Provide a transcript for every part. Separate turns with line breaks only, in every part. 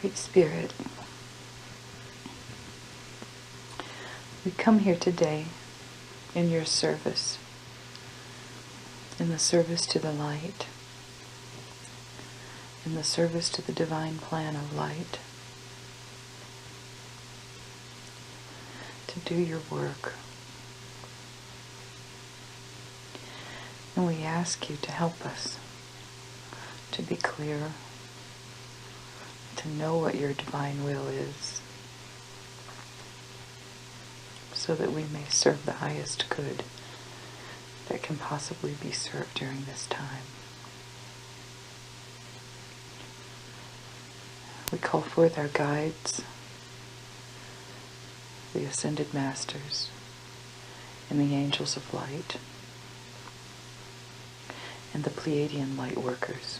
Sweet Spirit, we come here today in your service, in the service to the light, in the service to the divine plan of light, to do your work. And we ask you to help us to be clear, to know what your divine will is, so that we may serve the highest good that can possibly be served during this time. We call forth our guides, the Ascended Masters, and the Angels of Light, and the Pleiadian Light Workers,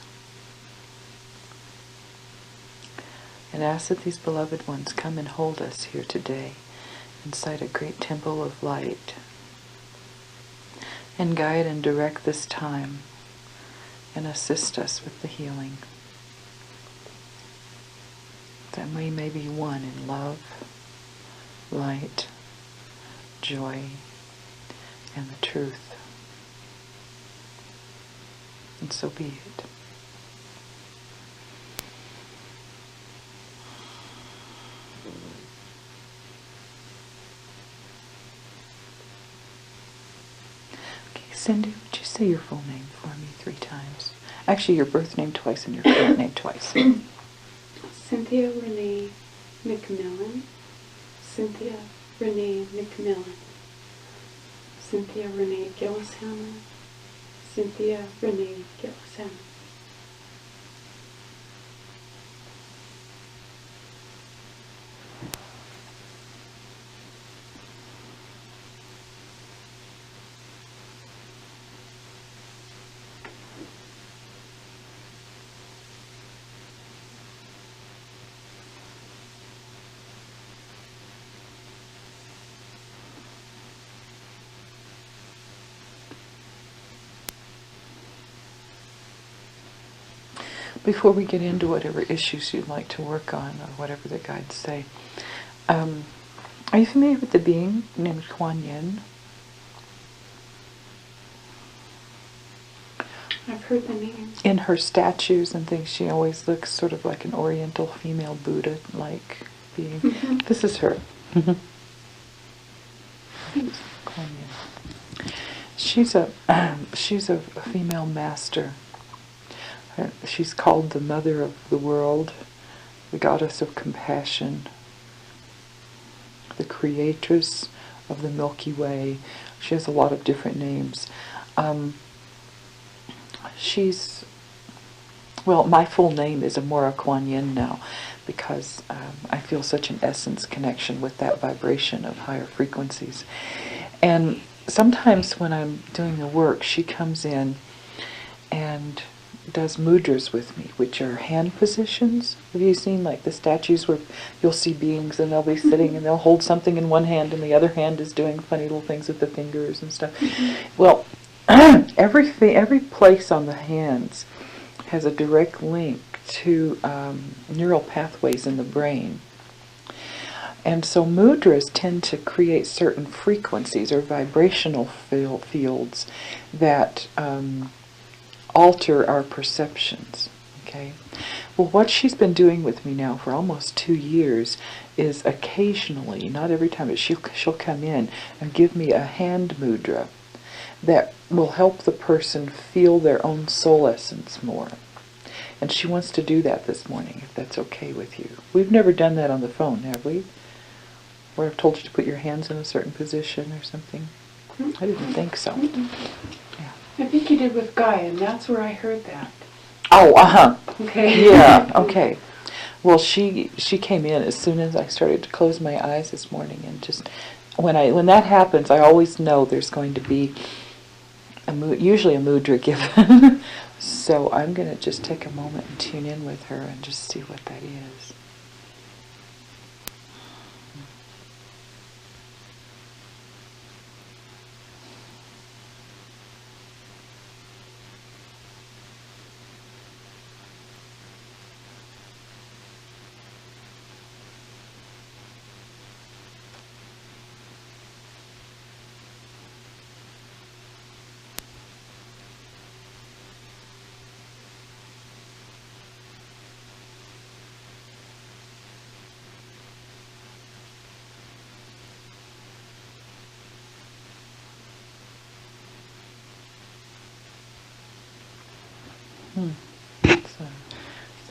and ask that these beloved ones come and hold us here today inside a great temple of light, and guide and direct this time, and assist us with the healing, that we may be one in love, light, joy, and the truth. And so be it. Okay, Cindy, would you say your full name for me 3 times? Actually, your birth name twice and your current name twice.
Cynthia Renee McMillan. Cynthia Renee McMillan. Cynthia Renee Gillishammer. Cynthia Renee Gillishammer.
Before we get into whatever issues you'd like to work on, or whatever the guides say, are you familiar with the being named Kuan Yin?
I've heard the name.
In her statues and things, she always looks sort of like an Oriental female Buddha-like being.
Mm-hmm.
This is her. Kuan Yin. She's a female master. She's called the Mother of the World, the Goddess of Compassion, the Creatress of the Milky Way. She has a lot of different names. My full name is Amora Kuan Yin now, because I feel such an essence connection with that vibration of higher frequencies. And sometimes when I'm doing the work, she comes in and does mudras with me, which are hand positions. Have you seen like the statues where you'll see beings and they'll be sitting and they'll hold something in one hand and the other hand is doing funny little things with the fingers and stuff? Well, every place on the hands has a direct link to neural pathways in the brain. And so mudras tend to create certain frequencies or vibrational fields that alter our perceptions. Okay? Well, what she's been doing with me now for almost 2 years is occasionally, not every time, but she'll come in and give me a hand mudra that will help the person feel their own soul essence more. And she wants to do that this morning, if that's okay with you. We've never done that on the phone, have we? Where I've told you to put your hands in a certain position or something? I didn't think so. Yeah.
I think you did with Guy, and that's where I heard that.
Oh, uh-huh.
Okay.
Yeah, okay. Well, she came in as soon as I started to close my eyes this morning, and just when that happens, I always know there's going to be usually a mudra given. So I'm going to just take a moment and tune in with her and just see what that is. It's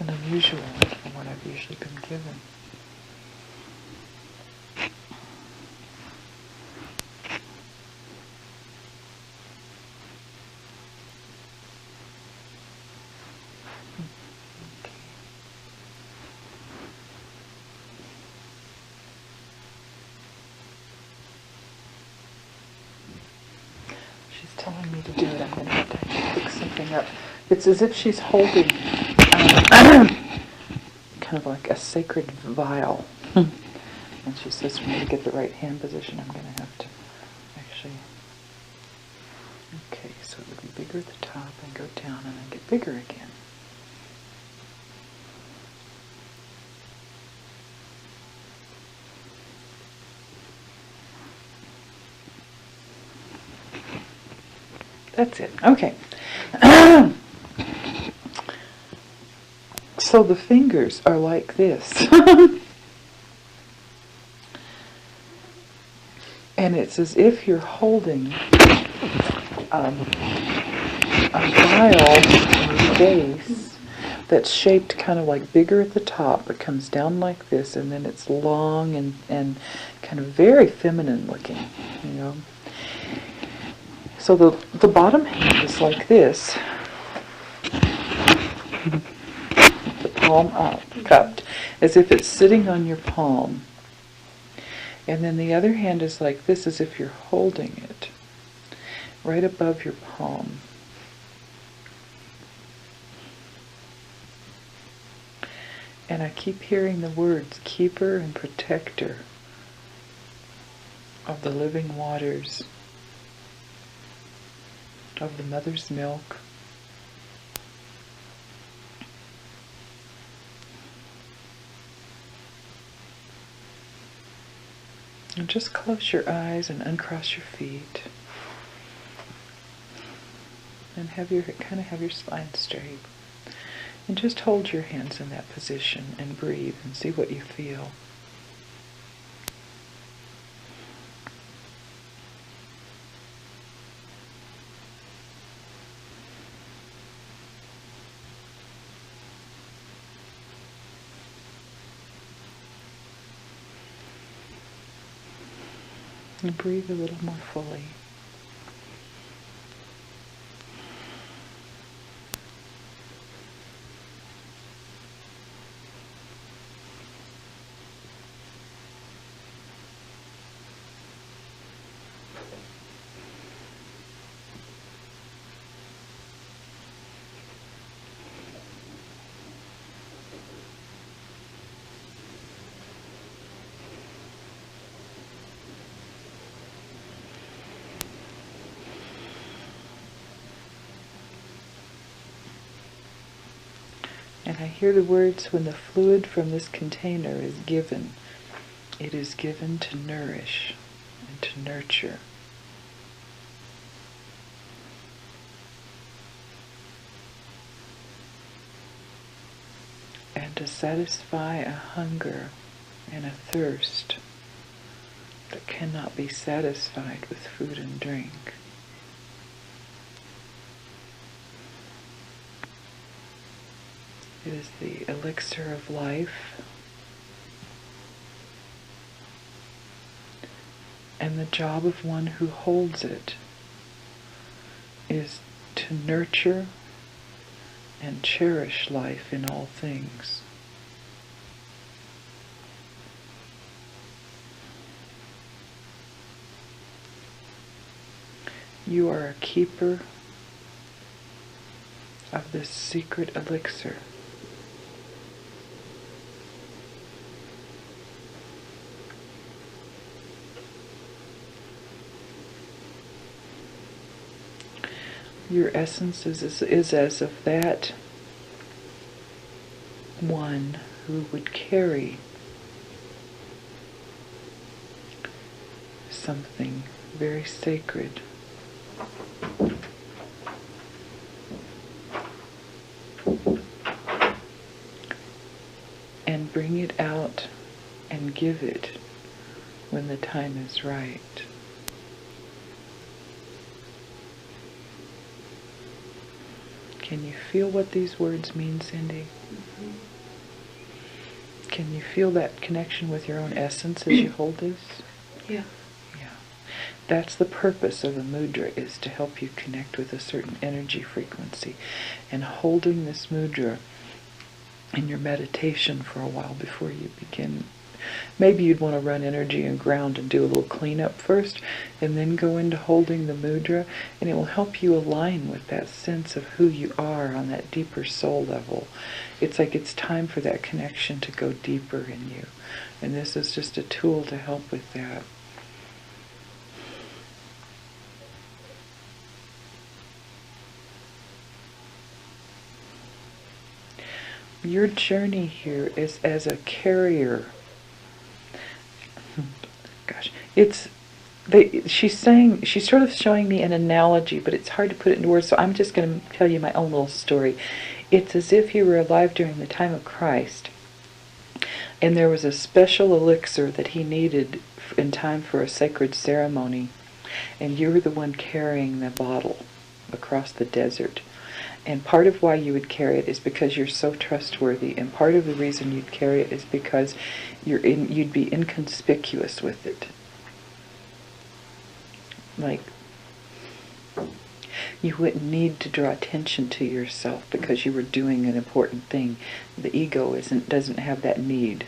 an unusual one from what I've usually been given. She's telling me to do it. I'm going to have to pick something up. It's as if she's holding kind of like a sacred vial. And she says for me to get the right hand position, I'm going to have to actually... Okay, so it would be bigger at the top and go down and then get bigger again. That's it. Okay. So the fingers are like this. And it's as if you're holding a vial or vase that's shaped kind of like bigger at the top. It comes down like this, and then it's long and kind of very feminine looking, you know. So the bottom hand is like this. The palm up, cupped, as if it's sitting on your palm. And then the other hand is like this, as if you're holding it right above your palm. And I keep hearing the words keeper and protector of the living waters, of the mother's milk. And just close your eyes and uncross your feet. And have your spine straight. And just hold your hands in that position and breathe and see what you feel. And breathe a little more fully. And I hear the words, when the fluid from this container is given, it is given to nourish and to nurture. And to satisfy a hunger and a thirst that cannot be satisfied with food and drink. It is the elixir of life, and the job of one who holds it is to nurture and cherish life in all things. You are a keeper of this secret elixir. Your essence is as of that one who would carry something very sacred. And bring it out and give it when the time is right. Can you feel what these words mean, Cindy?
Mm-hmm.
Can you feel that connection with your own essence as you hold this?
Yeah.
Yeah. That's the purpose of a mudra, is to help you connect with a certain energy frequency. And holding this mudra in your meditation for a while before you begin. Maybe you'd want to run energy and ground and do a little cleanup first, and then go into holding the mudra, and it will help you align with that sense of who you are on that deeper soul level. It's like it's time for that connection to go deeper in you. And this is just a tool to help with that. Your journey here is as a carrier. Gosh, she's sort of showing me an analogy, but it's hard to put it into words, so I'm just going to tell you my own little story. It's as if you were alive during the time of Christ, and there was a special elixir that he needed in time for a sacred ceremony, and you were the one carrying the bottle across the desert. And part of why you would carry it is because you're so trustworthy, and part of the reason you'd carry it is because you'd be inconspicuous with it. Like, you wouldn't need to draw attention to yourself because you were doing an important thing. The ego doesn't have that need.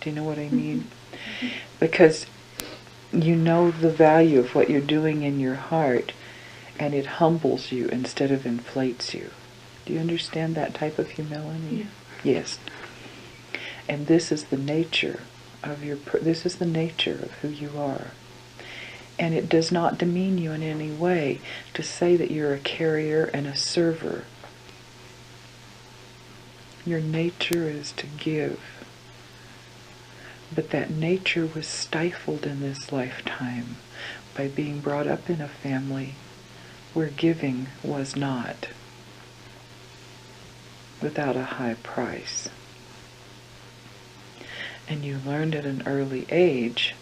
Do you know what I mean? Mm-hmm. Because you know the value of what you're doing in your heart, and it humbles you instead of inflates you. Do you understand that type of humility?
Yeah.
Yes. And this is the nature of who you are. And it does not demean you in any way to say that you're a carrier and a server. Your nature is to give. But that nature was stifled in this lifetime by being brought up in a family where giving was not, without a high price. And you learned at an early age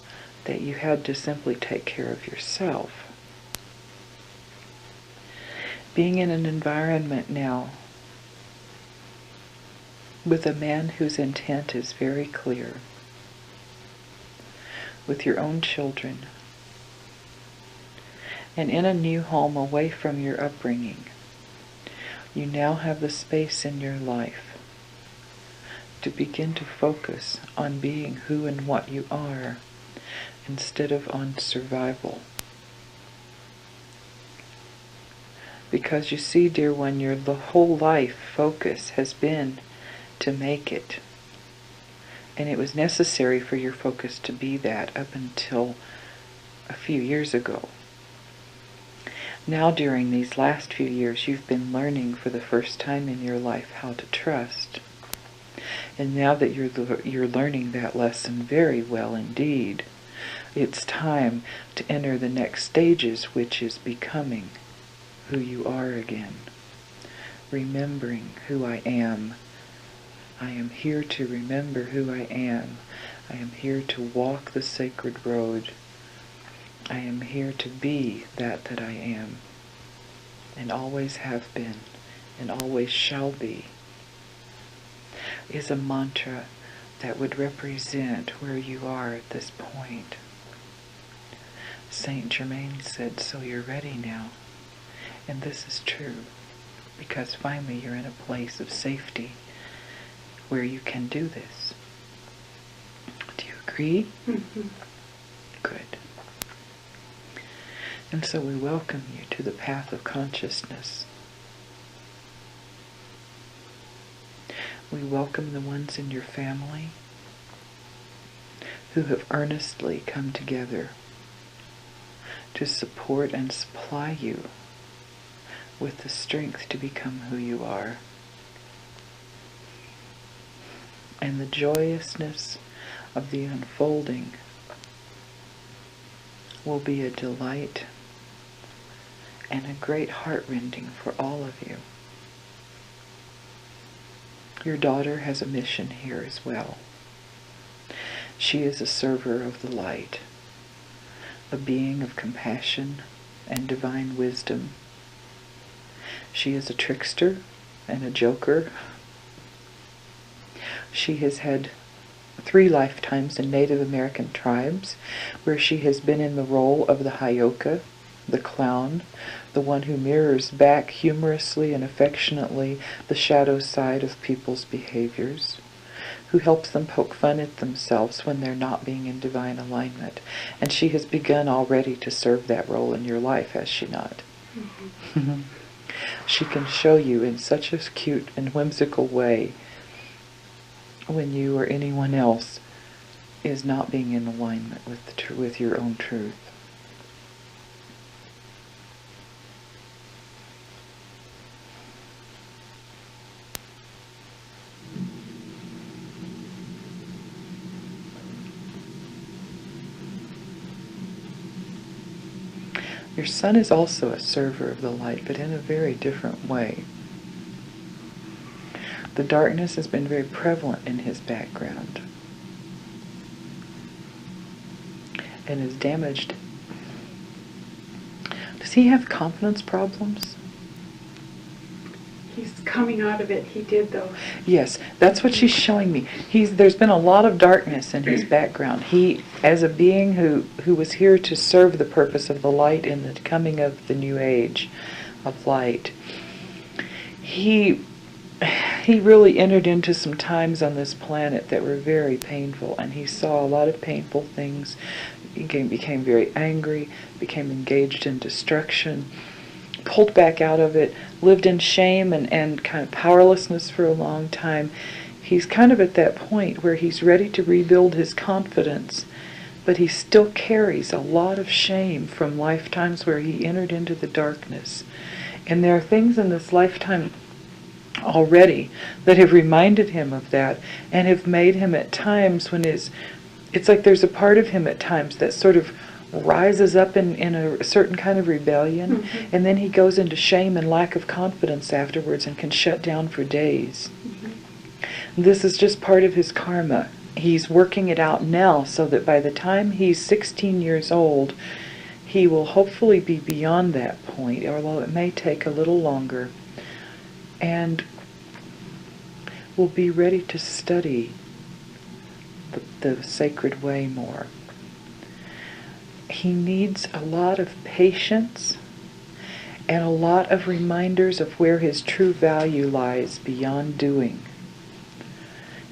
that you had to simply take care of yourself. Being in an environment now with a man whose intent is very clear, with your own children, and in a new home away from your upbringing, you now have the space in your life to begin to focus on being who and what you are instead of on survival. Because you see, dear one, the whole life focus has been to make it. And it was necessary for your focus to be that up until a few years ago. Now, during these last few years, you've been learning for the first time in your life how to trust. And now that you're learning that lesson very well indeed, it's time to enter the next stages, which is becoming who you are again. Remembering who I am. I am here to remember who I am. I am here to walk the sacred road. I am here to be that I am, and always have been, and always shall be, is a mantra that would represent where you are at this point. Saint Germain said, so you're ready now. And this is true, because finally you're in a place of safety where you can do this. Do you agree?
Mm-hmm.
Good. And so we welcome you to the path of consciousness. We welcome the ones in your family who have earnestly come together to support and supply you with the strength to become who you are. And the joyousness of the unfolding will be a delight and a great heart-rending for all of you. Your daughter has a mission here as well. She is a server of the light, a being of compassion and divine wisdom. She is a trickster and a joker. She has had 3 lifetimes in Native American tribes, where she has been in the role of the Hayoka, the clown, the one who mirrors back humorously and affectionately the shadow side of people's behaviors, who helps them poke fun at themselves when they're not being in divine alignment. And she has begun already to serve that role in your life, has she not? Mm-hmm. She can show you in such a cute and whimsical way when you or anyone else is not being in alignment with your own truth. Your son is also a server of the light, but in a very different way. The darkness has been very prevalent in his background and has damaged. Does he have confidence problems?
He's coming out of it. He did, though.
Yes, that's what she's showing me. There's been a lot of darkness in his background. He, as a being who was here to serve the purpose of the light in the coming of the new age of light, he really entered into some times on this planet that were very painful, and he saw a lot of painful things. He became very angry, became engaged in destruction, pulled back out of it, lived in shame and kind of powerlessness for a long time. He's kind of at that point where he's ready to rebuild his confidence, but he still carries a lot of shame from lifetimes where he entered into the darkness. And there are things in this lifetime already that have reminded him of that and have made him at times when it's like there's a part of him at times that sort of rises up in a certain kind of rebellion,
Mm-hmm.
and then he goes into shame and lack of confidence afterwards and can shut down for days. Mm-hmm. This is just part of his karma. He's working it out now so that by the time he's 16 years old, he will hopefully be beyond that point, although it may take a little longer, and will be ready to study the sacred way more. He needs a lot of patience and a lot of reminders of where his true value lies beyond doing.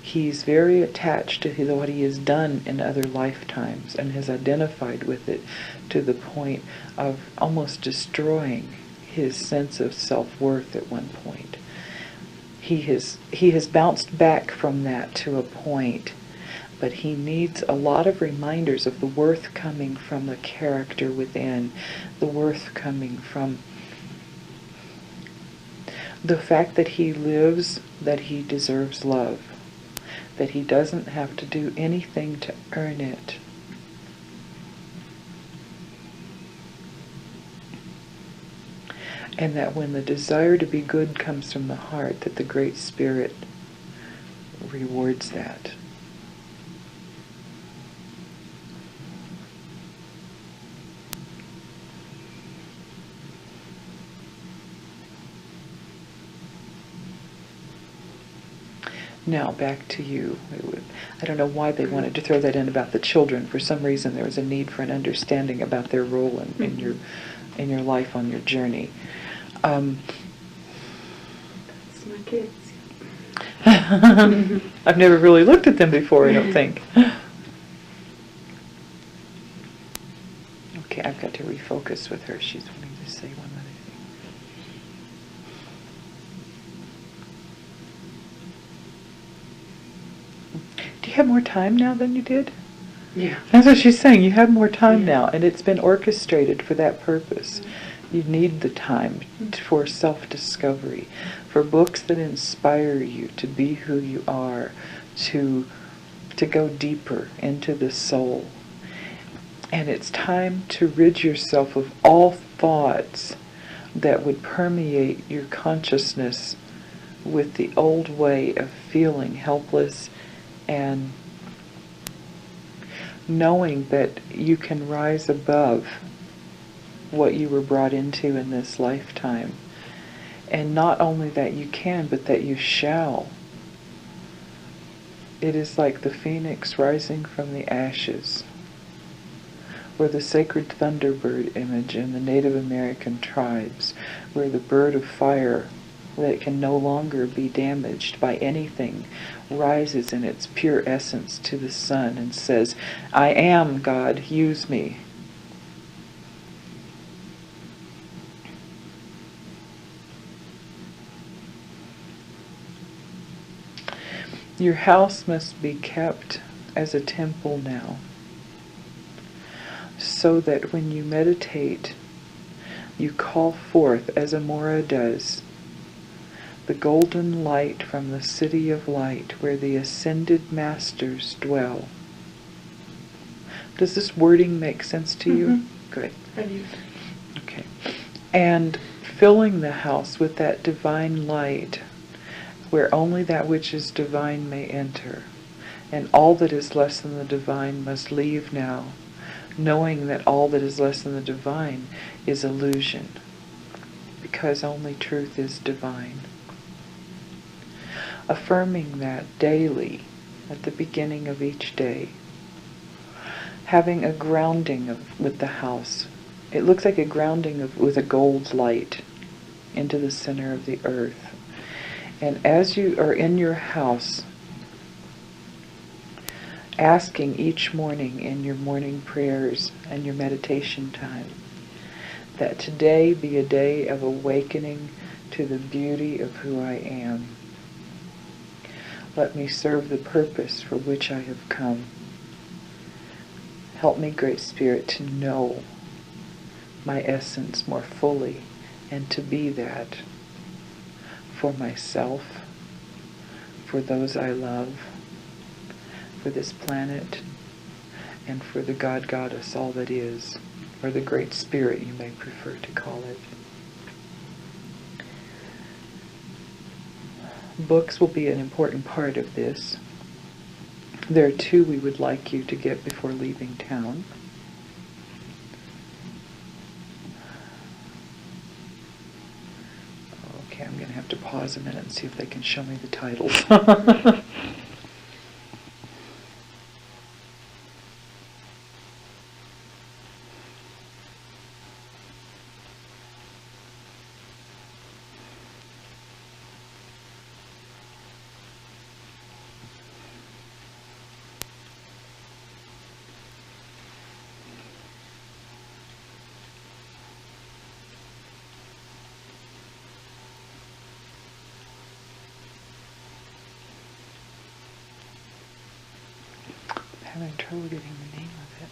He's very attached to what he has done in other lifetimes and has identified with it to the point of almost destroying his sense of self-worth at one point. He has bounced back from that to a point, but he needs a lot of reminders of the worth coming from the character within, the worth coming from the fact that he lives, that he deserves love, that he doesn't have to do anything to earn it. And that when the desire to be good comes from the heart, that the Great Spirit rewards that. Now, back to you. I don't know why they wanted to throw that in about the children. For some reason, there was a need for an understanding about their role in your life on your journey.
That's my kids.
I've never really looked at them before, I don't think. Okay, I've got to refocus with her. She's wanting to say one other thing. Do you have more time now than you did?
Yeah.
That's what she's saying. You have more time now, and it's been orchestrated for that purpose. You need the time for self-discovery, for books that inspire you to be who you are, to go deeper into the soul. And it's time to rid yourself of all thoughts that would permeate your consciousness with the old way of feeling helpless and knowing that you can rise above what you were brought into in this lifetime And not only that you can, but that you shall. It is like the phoenix rising from the ashes, or the sacred thunderbird image in the Native American tribes, where the bird of fire that can no longer be damaged by anything rises in its pure essence to the sun and says, I am God, use me. Your house must be kept as a temple now, so that when you meditate, you call forth, as Amora does, the golden light from the city of light where the ascended masters dwell. Does this wording make sense to you?
Mm-hmm.
Good.
I do.
Okay. And filling the house with that divine light, where only that which is divine may enter, and all that is less than the divine must leave now, knowing that all that is less than the divine is illusion, because only truth is divine. Affirming that daily at the beginning of each day, having a grounding with the house. It looks like a grounding with a gold light into the center of the earth. And as you are in your house, asking each morning in your morning prayers and your meditation time, that today be a day of awakening to the beauty of who I am. Let me serve the purpose for which I have come. Help me, Great Spirit, to know my essence more fully and to be that for myself, for those I love, for this planet, and for the God, Goddess, all that is, or the Great Spirit you may prefer to call it. Books will be an important part of this. There are two we would like you to get before leaving town. Okay, I'm going to have to pause a minute and see if they can show me the titles. I'm having trouble getting the name of it.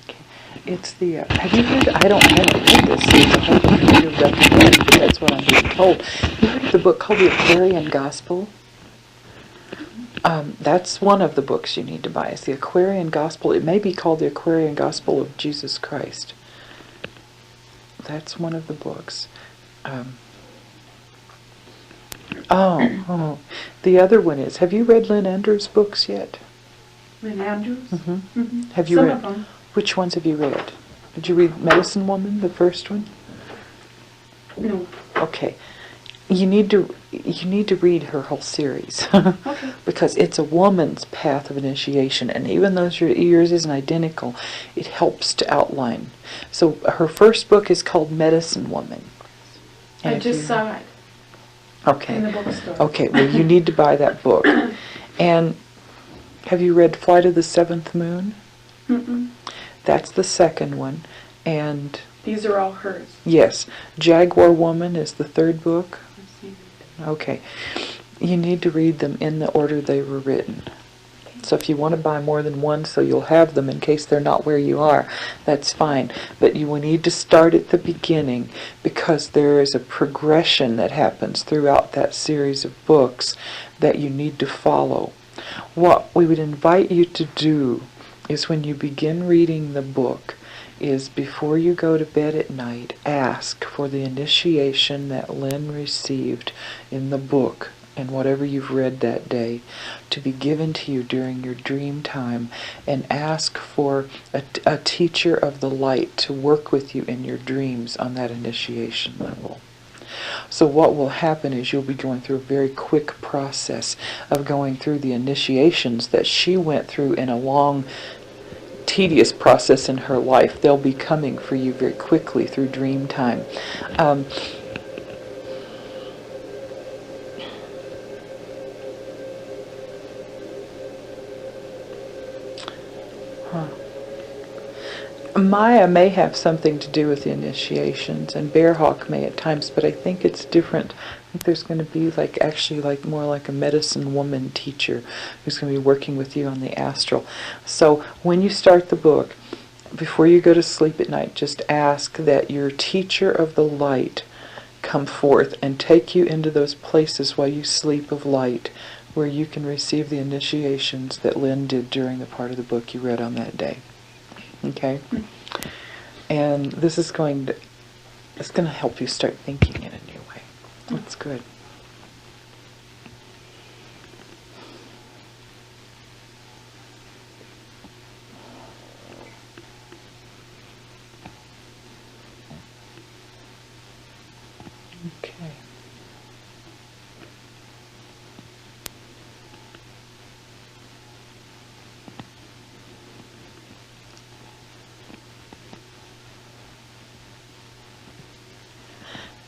Okay. It's the, have you heard, I haven't read this, so it's a hard one for me to recommend, but that's what I'm being told. You heard the book called The Aquarian Gospel? That's one of the books you need to buy. It's The Aquarian Gospel. It may be called The Aquarian Gospel of Jesus Christ. That's one of the books. The other one is, have you read Lynn Andrews' books yet?
Lynn Andrews?
Mm-hmm.
Mm-hmm.
Have you
Some
read?
of them.
Which ones have you read? Did you read Medicine Woman, the first one?
No.
Okay. You need to read her whole series.
Okay.
Because it's a woman's path of initiation, and even though yours isn't identical, it helps to outline. So her first book is called Medicine Woman. And
I just saw it
Okay.
in the bookstore.
Okay, well you need to buy that book. And have you read Flight of the Seventh Moon?
Mm-mm.
That's the second one. And
These are all hers.
yes, Jaguar Woman is the third book.
Let's see.
Okay. You need to read them in the order they were written. So if you want to buy more than one so you'll have them in case they're not where you are, that's fine. But you will need to start at the beginning because there is a progression that happens throughout that series of books that you need to follow. What we would invite you to do is when you begin reading the book is before you go to bed at night, ask for the initiation that Lynn received in the book and whatever you've read that day to be given to you during your dream time, and ask for a teacher of the light to work with you in your dreams on that initiation level. So what will happen is you'll be going through a very quick process of going through the initiations that she went through in a long, tedious process in her life. They'll be coming for you very quickly through dream time. Um, huh. Maya may have something to do with the initiations, and Bearhawk may at times, but I think it's different. I think there's going to be actually more like a medicine woman teacher who's going to be working with you on the astral. So when you start the book, before you go to sleep at night, just ask that your teacher of the light come forth and take you into those places while you sleep of light, where you can receive the initiations that Lynn did during the part of the book you read on that day. Okay? And this is it's going to help you start thinking in a new way. That's good. Okay.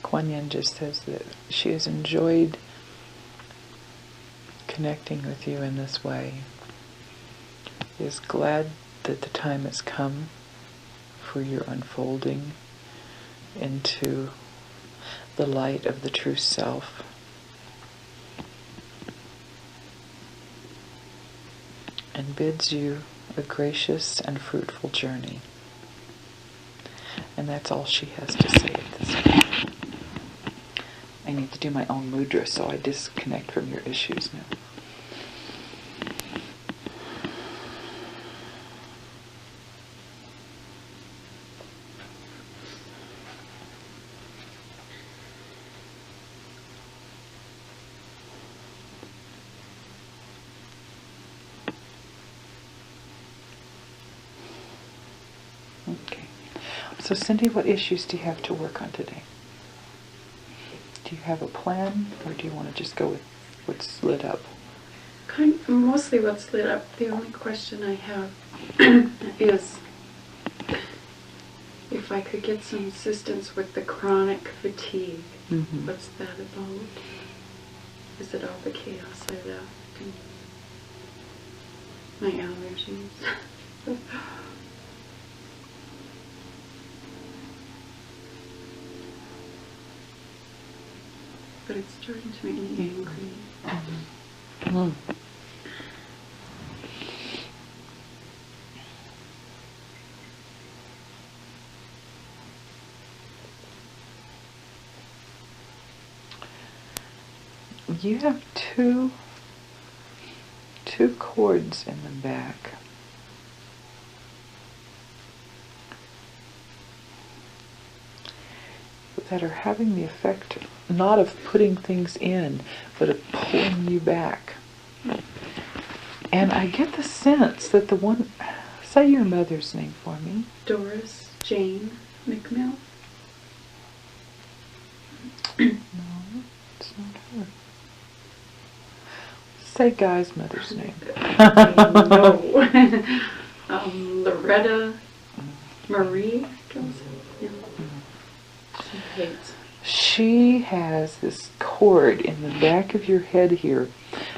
Kuan Yin just says that she has enjoyed connecting with you in this way. She is glad that the time has come for your unfolding into the light of the true self. And bids you a gracious and fruitful journey. And that's all she has to say at this time. I need to do my own mudra, so I disconnect from your issues now. Okay. So Cindy, what issues do you have to work on today? Do you have a plan, or do you want to just go with what's lit up?
Mostly what's lit up. The only question I have is if I could get some assistance with the chronic fatigue.
Mm-hmm.
What's that about? Is it all the chaos I left? My allergies. But it's starting to make me angry.
Mm-hmm. Mm. You have two cords in the back. That are having the effect not of putting things in, but of pulling you back. And I get the sense that the one, say your mother's name for me.
Doris Jane McMillan.
No, it's not her. Say Guy's mother's name.
No. Loretta Marie Johnson. Yeah. She hates.
She has this cord in the back of your head here.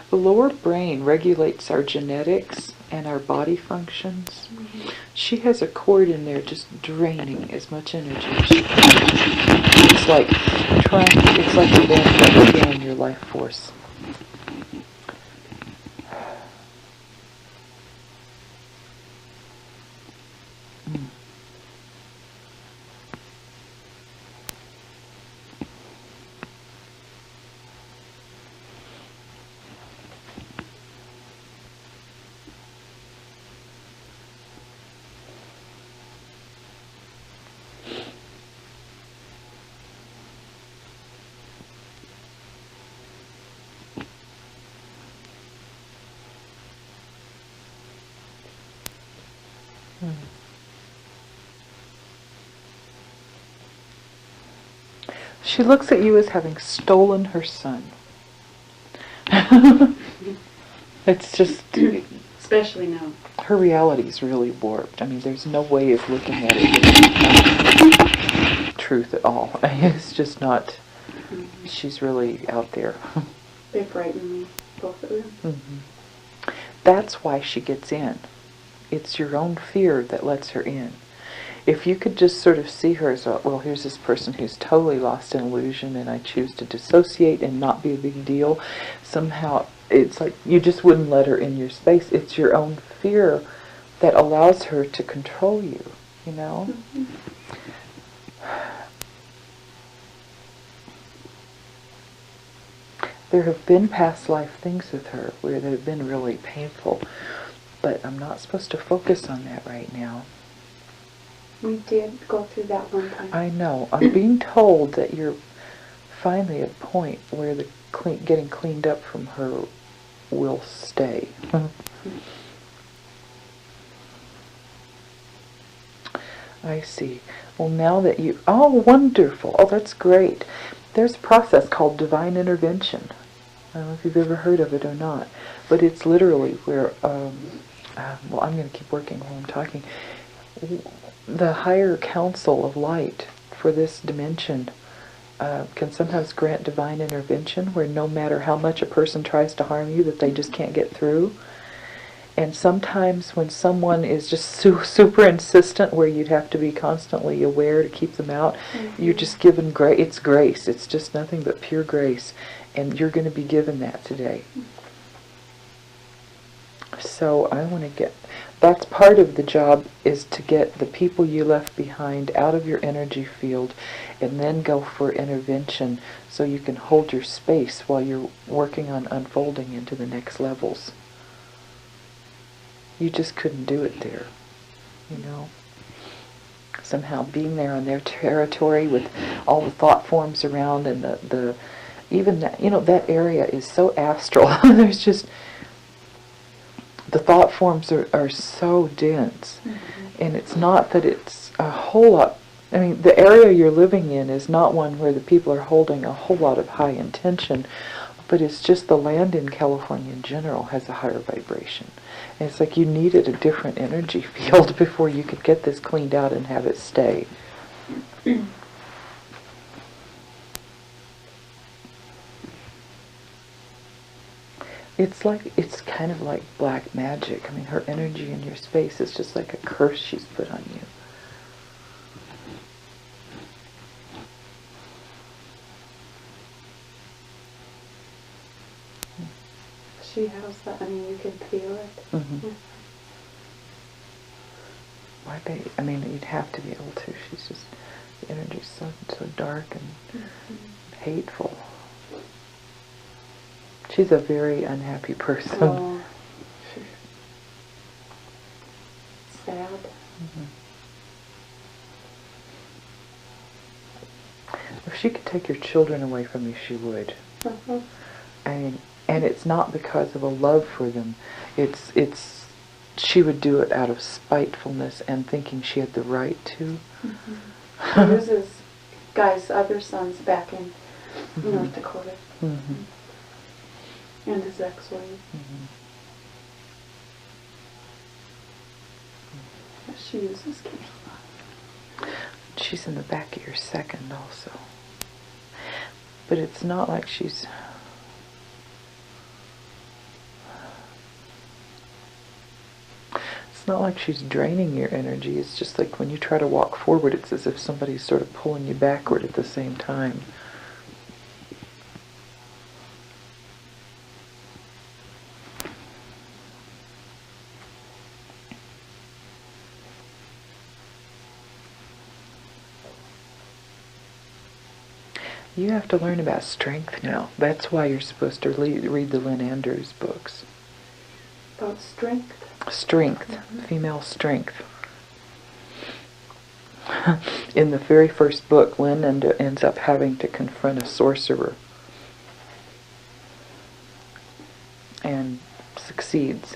The lower brain regulates our genetics and our body functions.
Mm-hmm.
She has a cord in there just draining as much energy as she can. It's like a vampire killing your life force. She looks at you as having stolen her son. It's just...
Especially now.
Her reality's really warped. I mean, there's no way of looking at it with truth at all. It's just not... She's really out there.
They frighten me, both of them.
That's why she gets in. It's your own fear that lets her in. If you could just sort of see her as, well, here's this person who's totally lost in illusion, and I choose to dissociate and not be a big deal, somehow it's like you just wouldn't let her in your space. It's your own fear that allows her to control you, you know? There have been past life things with her where they've been really painful, but I'm not supposed to focus on that right now.
We did go through that one time.
I know. I'm being told that you're finally at a point where the getting cleaned up from her will stay. I see. Well, now that you... Oh, wonderful. Oh, that's great. There's a process called divine intervention. I don't know if you've ever heard of it or not, but it's literally where... well, I'm going to keep working while I'm talking. The higher council of light for this dimension can sometimes grant divine intervention where no matter how much a person tries to harm you, that they just can't get through. And sometimes when someone is just super insistent, where you'd have to be constantly aware to keep them out, you're just given grace. It's grace. It's just nothing but pure grace. And you're going to be given that today. So I want to get... That's part of the job, is to get the people you left behind out of your energy field and then go for intervention so you can hold your space while you're working on unfolding into the next levels. You just couldn't do it there, you know. Somehow being there on their territory with all the thought forms around, and the even that, you know, that area is so astral. There's just... The thought forms are so dense, and it's not that it's a whole lot. I mean, the area you're living in is not one where the people are holding a whole lot of high intention, but it's just the land in California in general has a higher vibration. And it's like you needed a different energy field before you could get this cleaned out and have it stay. It's kind of like black magic. I mean, her energy in your space is just like a curse she's put on you.
She has that. I mean, you can feel it.
Mm-hmm. I mean, you'd have to be able to. She's just, the energy's so dark and hateful. She's a very unhappy person.
Oh, sad.
If she could take your children away from you, she would. I mean, and it's not because of a love for them. It's she would do it out of spitefulness and thinking she had the right to.
She uses guys' other sons back in North Dakota. And his ex-wife. She uses kids a lot.
She's in the back of your second also. But it's not like she's... It's not like she's draining your energy. It's just like when you try to walk forward, it's as if somebody's sort of pulling you backward at the same time. You have to learn about strength now. That's why you're supposed to read the Lynn Andrews books.
About strength?
Strength. Female strength. In the very first book, Lynn ends up having to confront a sorcerer. And succeeds.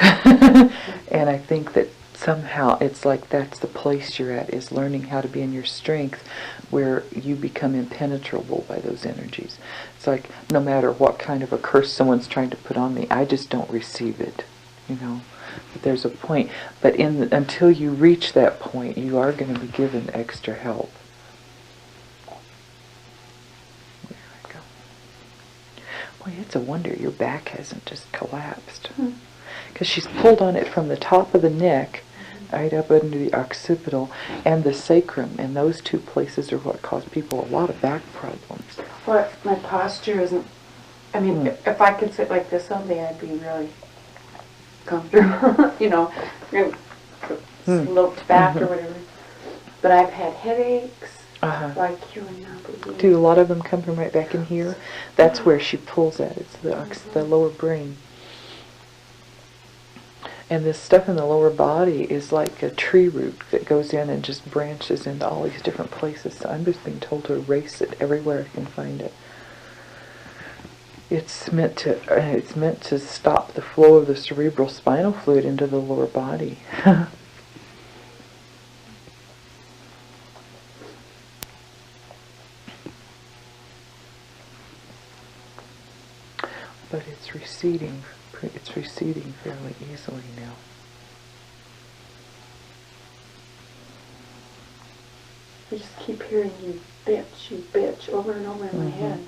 And I think that somehow it's like that's the place you're at, is learning how to be in your strength where you become impenetrable by those energies. It's like no matter what kind of a curse someone's trying to put on me, I just don't receive it, you know. But there's a point. But until you reach that point, you are going to be given extra help. There I go. Boy, it's a wonder your back hasn't just collapsed. Because she's pulled on it from the top of the neck right up under the occipital and the sacrum, and those two places are what cause people a lot of back problems.
Well, my posture isn't, I mean, if I could sit like this all day, I'd be really comfortable, you know, sloped back or whatever. But I've had headaches, like you and now.
Do a lot of them come from right back in here? That's where she pulls at. It's the lower brain. And this stuff in the lower body is like a tree root that goes in and just branches into all these different places. So I'm just being told to erase it everywhere I can find it. It's meant to stop the flow of the cerebral spinal fluid into the lower body. But it's receding. It's receding fairly easily now.
I just keep hearing you bitch over and over in my head.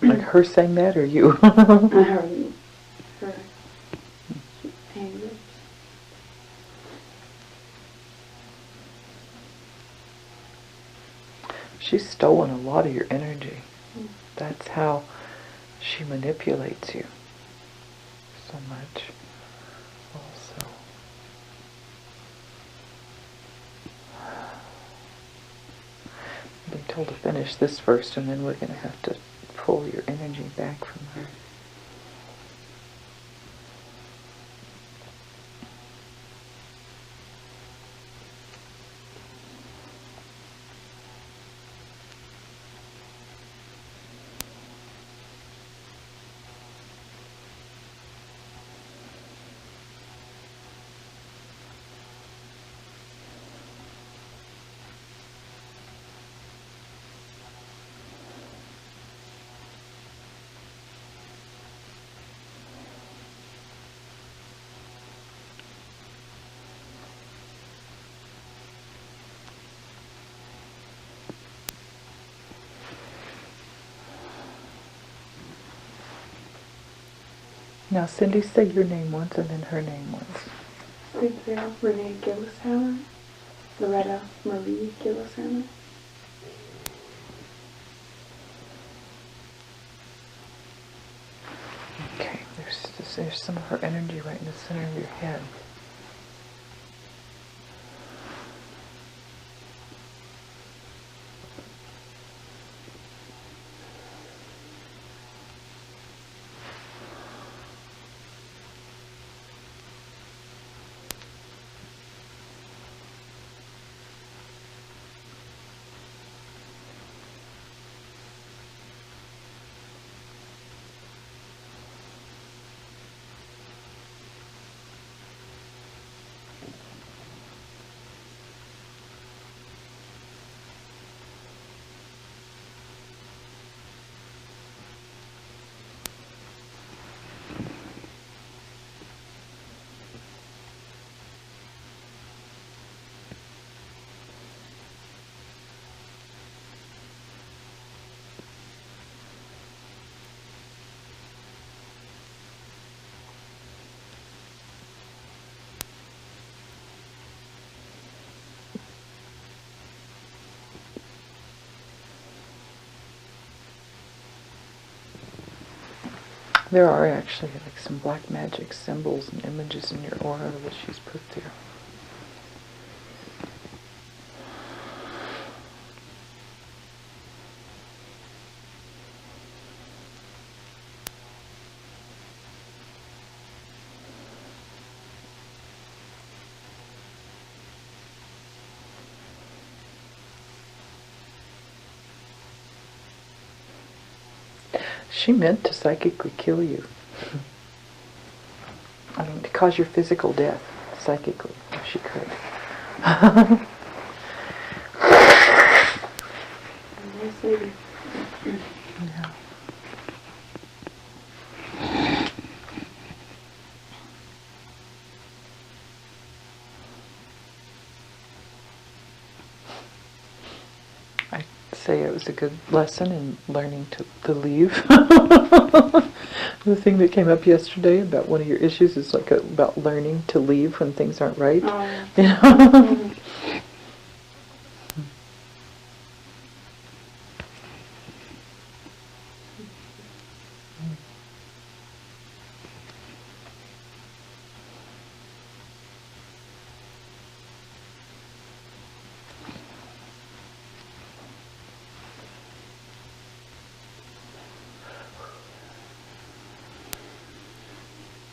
Like her saying that, or you?
I heard you. Her. Angry.
She's stolen a lot of your energy. That's how she manipulates you so much also. I'm being told to finish this first, and then we're going to have to pull your energy back from her. Now, Cindy, say your name once and then her name once.
Cynthia Renee Gillishammer. Loretta Marie Gillishammer.
Okay, there's some of her energy right in the center of your head. There are actually like some black magic symbols and images in your aura that she's put there. She meant to psychically kill you. I mean, to cause your physical death, psychically, if she could.
Nice lady.
Yeah. I say it was a good lesson in learning to leave. The thing that came up yesterday about one of your issues is like about learning to leave when things aren't right.
Oh.
You know?
Mm-hmm.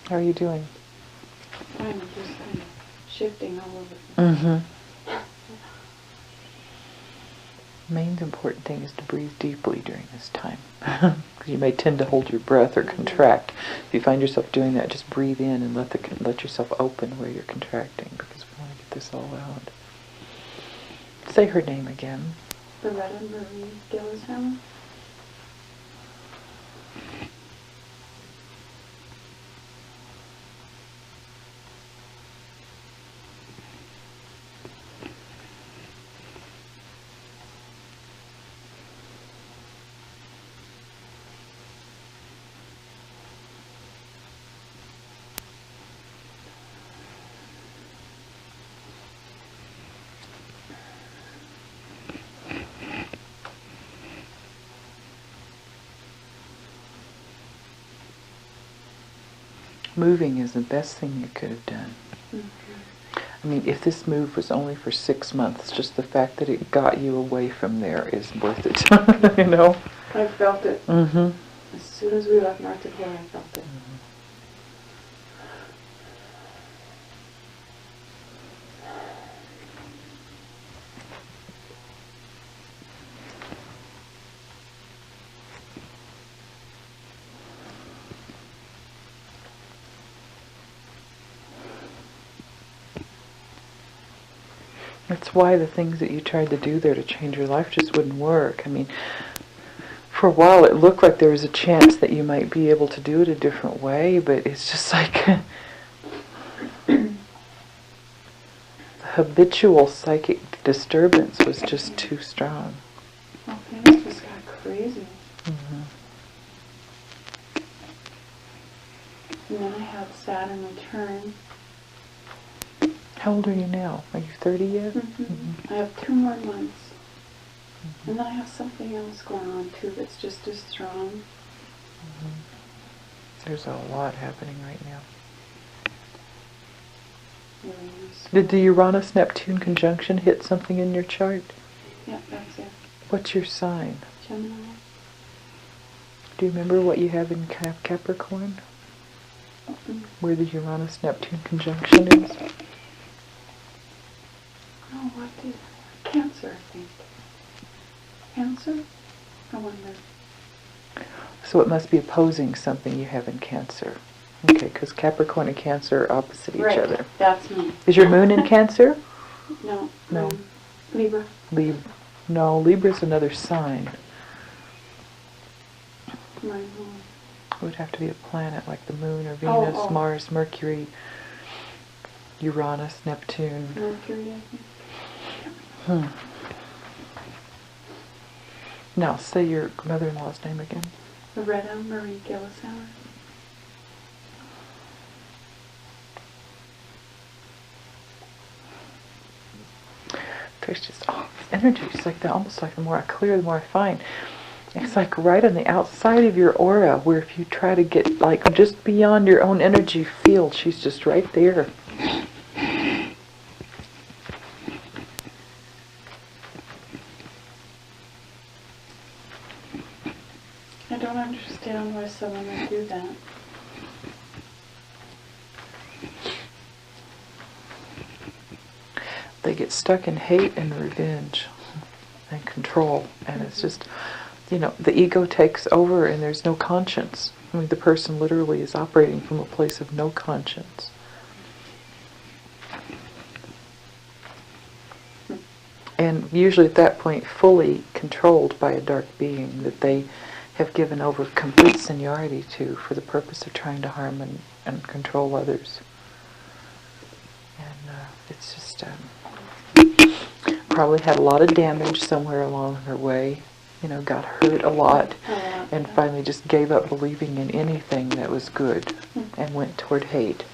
How are you doing?
I'm just kind of shifting all over.
Mm-hmm. Main important thing is to breathe deeply during this time. You may tend to hold your breath or contract. If you find yourself doing that, just breathe in and let yourself open where you're contracting, because we want to get this all out. Say her name again.
Loretta Marie Gillishammer.
Moving is the best thing you could have done.
Mm-hmm.
I mean, if this move was only for 6 months, just the fact that it got you away from there is worth it. You know?
I felt it.
Mm-hmm.
As soon as we left North Dakota, I felt it.
Mm-hmm. That's why the things that you tried to do there to change your life just wouldn't work. I mean, for a while it looked like there was a chance that you might be able to do it a different way, but it's just like the habitual psychic disturbance was just too strong.
Oh, things just got crazy.
Mm-hmm.
And then I had Saturn return.
How old are you now? Are you 30 yet?
Mm-hmm.
Mm-hmm.
I have 2 more months. Mm-hmm. And then I have something else going on too that's just as strong.
Mm-hmm. There's a lot happening right now.
Uranus.
Did the Uranus-Neptune conjunction hit something in your chart?
Yeah, that's it.
What's your sign?
Gemini.
Do you remember what you have in Capricorn?
Mm-hmm.
Where the Uranus-Neptune conjunction is?
Oh, what did... Cancer, I think. Cancer? I wonder.
So it must be opposing something you have in Cancer. Okay, because Capricorn and Cancer are opposite each
Right,
other.
that's me.
Is your moon in Cancer?
No.
No.
Libra.
No, Libra's another sign.
My moon.
It would have to be a planet like the moon or Venus, Mars, Mercury, Uranus, Neptune.
Mercury, I think.
Now, say your mother-in-law's name again.
Loretta Marie Gillishammer.
There's just energy. It's like almost like the more I clear, the more I find. It's like right on the outside of your aura, where if you try to get like just beyond your own energy field, she's just right there.
I don't understand why someone would do that.
They get stuck in hate and revenge and control, and it's just the ego takes over and there's no conscience. I mean, the person literally is operating from a place of no conscience. And usually at that point fully controlled by a dark being that they have given over complete seniority to for the purpose of trying to harm and control others. And it's just probably had a lot of damage somewhere along her way, got hurt a lot, and finally just gave up believing in anything that was good and went toward hate.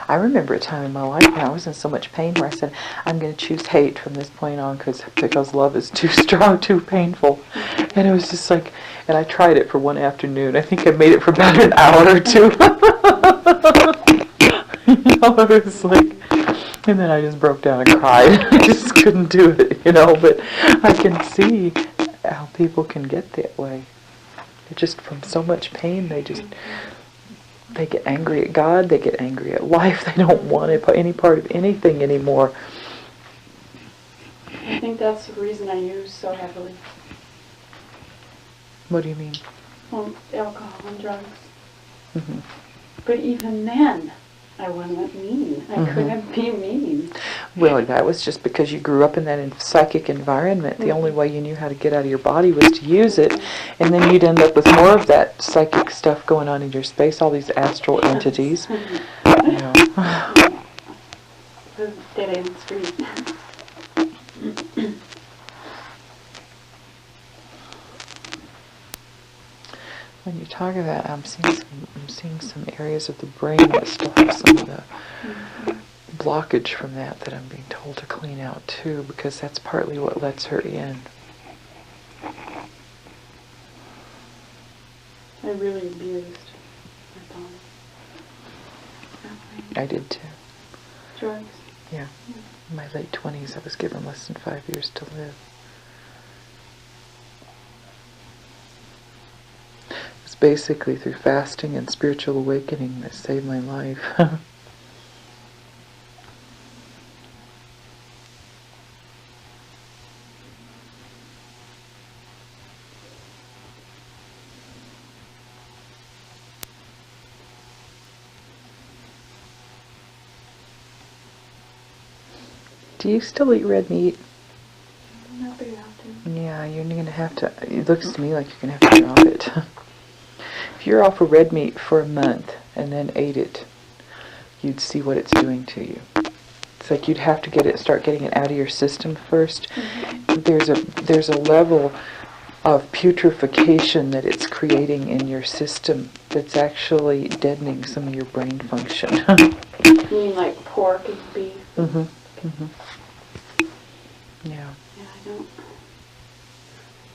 I remember a time in my life when I was in so much pain where I said, I'm going to choose hate from this point on because love is too strong, too painful. And it was just like, and I tried it for one afternoon. I think I made it for about an hour or two. It was like, and then I just broke down and cried. I just couldn't do it, but I can see how people can get that way. They're just from so much pain, they get angry at God, they get angry at life, they don't want any part of anything anymore.
I think that's the reason I use so heavily.
What do you mean?
Well, alcohol and drugs.
Mm-hmm.
But even then, I wasn't mean. I couldn't be mean.
Well, that was just because you grew up in that psychic environment. The only way you knew how to get out of your body was to use it, and then you'd end up with more of that psychic stuff going on in your space, all these astral entities.
The dead end street.
When you talk of that, I'm seeing some areas of the brain that still have some of the blockage from that I'm being told to clean out too, because that's partly what lets her in.
I really abused my body.
I did too.
Drugs?
Yeah. In my late 20s, I was given less than 5 years to live. It was basically through fasting and spiritual awakening that saved my life. Do you still eat red meat?
Not big enough to.
Yeah, you're going to have to. It looks to me like you're going to have to drop it. If you're off of red meat for a month and then ate it, you'd see what it's doing to you. It's like you'd have to start getting it out of your system first. Mm-hmm. There's a level of putrefaction that it's creating in your system that's actually deadening some of your brain function.
You mean like pork and beef?
Mm-hmm. Mm-hmm. Yeah.
Yeah, I don't.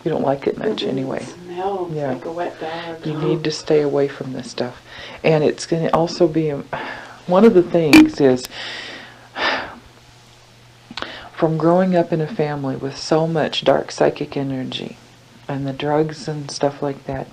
You don't like it much anyway.
It smells like a wet dog.
You need to stay away from this stuff. And it's going to also be, one of the things is, from growing up in a family with so much dark psychic energy, and the drugs and stuff like that,